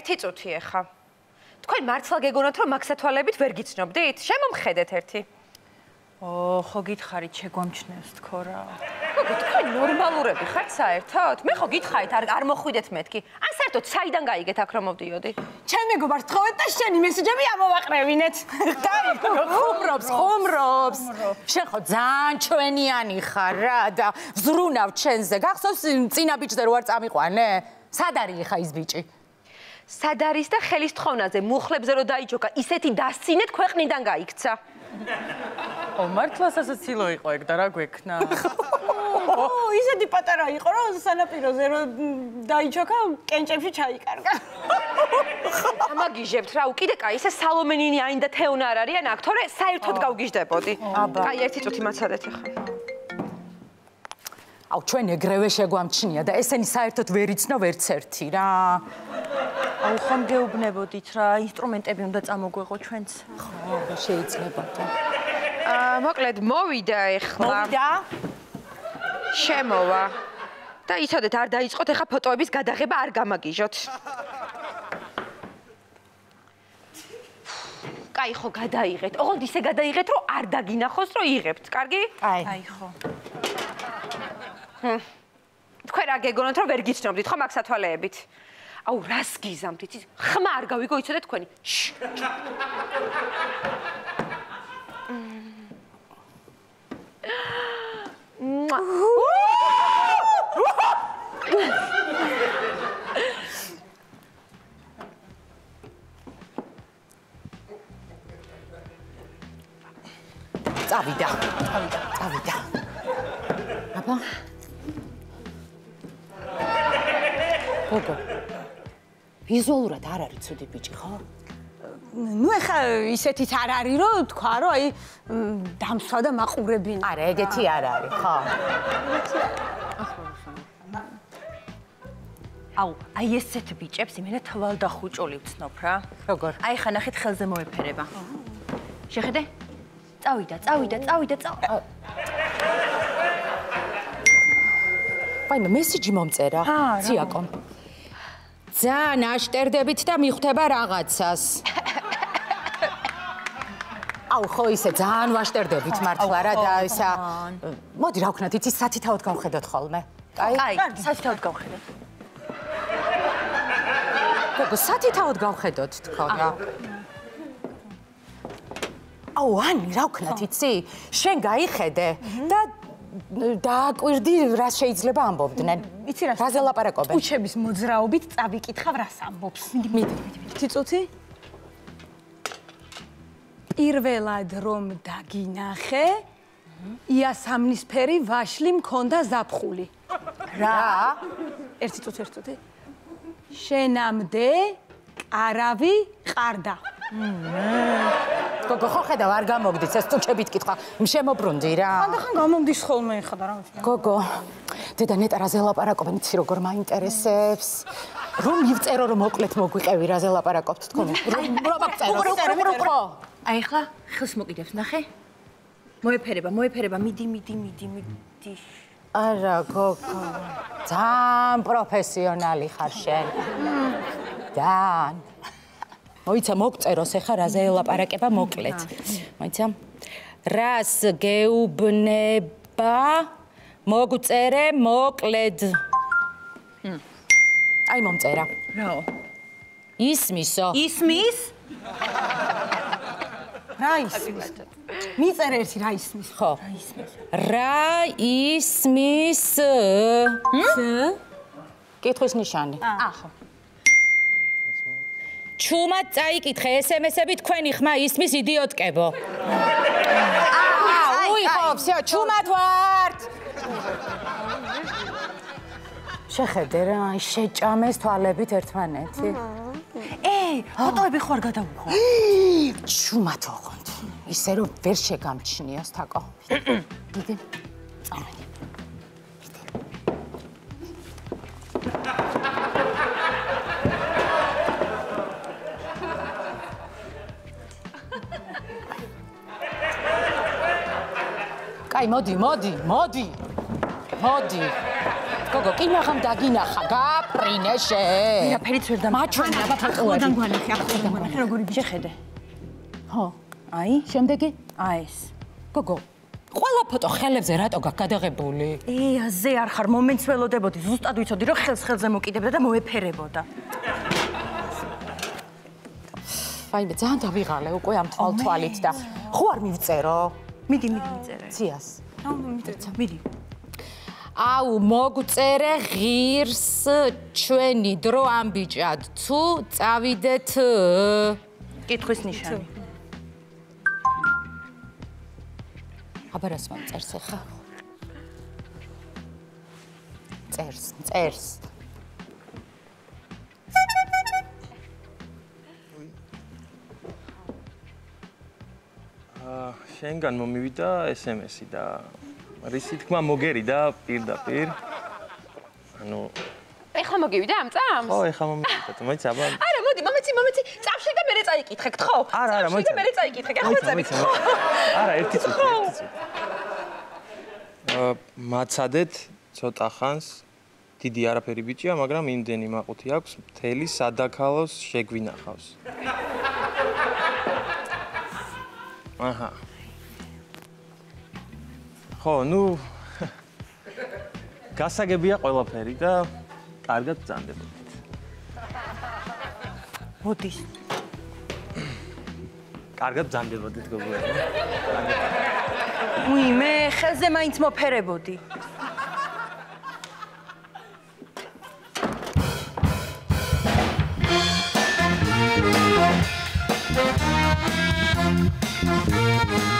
ერთი წუთი ეხა. თქვენ მართლა გეგონათ რომ მაქსათვალებით ვერ გიცნობდით? შემომხედეთ ერთი. ხო გითხარით შეგვამჩნევს თქო რა. თქვენ ნორმალურები ხართ საერთოდ? მე ხო გითხარით არ მოხვიდეთ მეთქი. ან საერთოდ საიდან გაიგეთ აქ რომ მოვდიოდი? ჩემ მეგობარს თხოვეთ და შენი მესეჯები ამოვაყრევინეთ. ხუმრობს. შენ ხო ძალიან ჩვენიანი ხარ რა და ვზრუნავ ჩვენზე. გახსოვს წინა ბიჭზე რო არ წამიყვანე? სად არის ხა ის ბიჭი? სად არის და ხელის თხოვნაზე მუხლებზე რო დაიჯოქა, ისეთი დასცინეთ ქვეყნიდან გაიქცა. მართლა სასაცილო იყო ეგ და რა გვექნა? ისეთი პატარა იყო რომ სანაპიროზე რო დაიჯოქა, კენჭებში ჩაიკარგა. ამაგიჟებთ რა, უკიდე კაი, ესე სალომენინი აინ და თეუნა არ არიან აქ, თორე საერთოდ გავგიჟდებოდი. კაი, ერთი წუთი მაცადეთ ახლა. ჩვენ ეგრევე შეგვამჩნია და ესენი საერთოდ ვერ იცნო ვერც ერთი რა. ხომ გეუბნებოდით რა, ინსტრუმენტები უნდა წამოგვეღო ჩვენც. ხო, შეიძლება. მოკლედ მოვიდა ეხლა. მოვიდა? შემოვა. და იცოდეთ, არ დაიწყოთ ეხლა ფოტოების გადაღება არ გამაგიჟოთ. კაი, ხო გადაიღეთ. ოღონდ ისე გადაიღეთ, რომ არ დაგინახოს, რომ იღებთ. კარგი? აი ხო. თქვენ რა გეგონათ რომ ვერ გიცნობდით ხო მაქსათვალეებით? აუ რას გიზამთით? ხმა არ გავიგო იცოდეთ თქვენი. წავიდა. აბა გოგო, ვიზუალურად არ არის ცუდი ბიჭი, ხო? ნუ ეხა ისეთიც არ არის, რომ თქვა, რომ აი დამსვა და მაყურებინა. არა, ეგეთი არ არის, ხო? აი ესეთ ბიჭებს იმენა თვალდახუჭული ვცნობ რა. როგორ? აი ხა ნახეთ ხელზე მოეფერება. შეხედე? წავიდა. ვაიმე, მესიჯი მომწერა. ძიაკომ. ძალიან აშტერდებით და მიხვდება რაღაცას. ხო ისე ძალიან ვაშტერდებით მართლა რა და ისა. მოდი რა ვქნათ, იცი სათითაოდ გავხედოთ ხოლმე. კაი, სათითაოდ გავხედოთ. გოგო, სათითაოდ გავხედოთ თქო რა.ანი რა ვქნათ, იცი? შენ გაიხედე და დააკვირდი რა შეიძლება ამბობდნენ. იცი რა? რაზე ლაპარაკობენ? კუჩების მოძრაობით წავიკითხავ რას ამბობს. მიდი. წუთი. პირველად რომ დაგინახე, იასამნისფერი ვაშლი მქონდა ზაფხული. რა? ერთი წუთი. შენამდე არავი ყარდა. გოგო, ხო ხედავ, არ გამოგდიც, ეს თუჩებით კითხვა, შემოbrunდი რა. ხანდახან გამომდის ხოლმე ხა და რა ვიცი. გოგო, დედა ნეტა რაზე ლაპარაკობენ, იცი როგორ მაინტერესებს. რომ მივწერო რომ მოკლედ მოგვიყევი რაზე ლაპარაკობთ თქვენ. რომ მოვწერო. აი ხლა ხელს მოკიდებს, ნახე? მოეფერება, მიდი. არა, გოგო. ძალიან პროფესიონალი ხარ შენ. ძალიან. მოიცა მოგწეროს ეხა რაზე ელაპარაკება მოკლედ. მოიცა რას გეუბნება მოგწერე მოკლედ. აი მომწერა. რაო? ისმისო. ისმის? რა ისმის? მიწერე ერთი რა ისმის? ხო. რა ისმის? კითხვის ნიშანი. ხო. ჩუმად წაიკითხე SMS-ები თქვენი ხმა ისმის იდიოტკებო. ხო, всё, ჩუმად ვართ. შეხედე რა, შეჭამეს თვალებით ერთმანეთი. ფოტოები ხო არ გადავუხო? ჩუმად ოღონდ. ისე რომ ვერ შეგამჩნიოს თაკო. მიდი. წავედი. კაი, მოდი. გოგო, კინაღამ დაგინახა, გაფრინე შენ. ვერაფერიც ვერ მაჩვენა აბა ფოტოები. ახლოდან გვანახე, ახლოდან გვანახე, როგორი ბიჭი. შეხედე. ხო. აი, შემდეგი? ეს. გოგო, ყველა ფოტო ხელებზე რატო გაქვს გადაღებული? აზე არ ხარ, მომენტს ველოდებოდი, ზუსტად ვიცოდი, რომ ხელზე მოკიდებდა და მოეფერებოდა. ვაიმე, ძალიან დავიღალე უკვე ამ თვალთვალით და ხო არ მივწერო? მიდი მიწერე. ციას. მიდი. აუ, მოგწერე ღირს ჩვენი დრო ამბიჭად, თუ წავიდეთ კითხვის ნიშანი. აბა რას მომწერს ახლა? წერს. შენგან მომივიდა SMS-ი და რისი თქმა მოგერიდა პირდაპირ. ანუ ეხლა მოგივიდა ამ წამს? ხო, ეხლა მომივიდა. მოიცა აბა. არა, მოდი, მომეცი, წავშე და მე წაიკითხე, გთხოვ? არა, მოიცა. და მე წაიკითხე, ახლა წავიკითხე. არა, ერთი წუთი. მაცადეთ ცოტა ხანს. დიდი არაფერი ბიჭია, მაგრამ იმდენი მაყუთი აქვს, მთელი სადაქალოს შეგვინახავს. აჰა. ხო, ნუ გასაგებია ყველაფერი და კარგად ბრძანდებოდით. მოდის. კარგად ბრძანდებოდით გოგოები. უი, მე ხელზე მაინც მოფერებოდი. Thank you.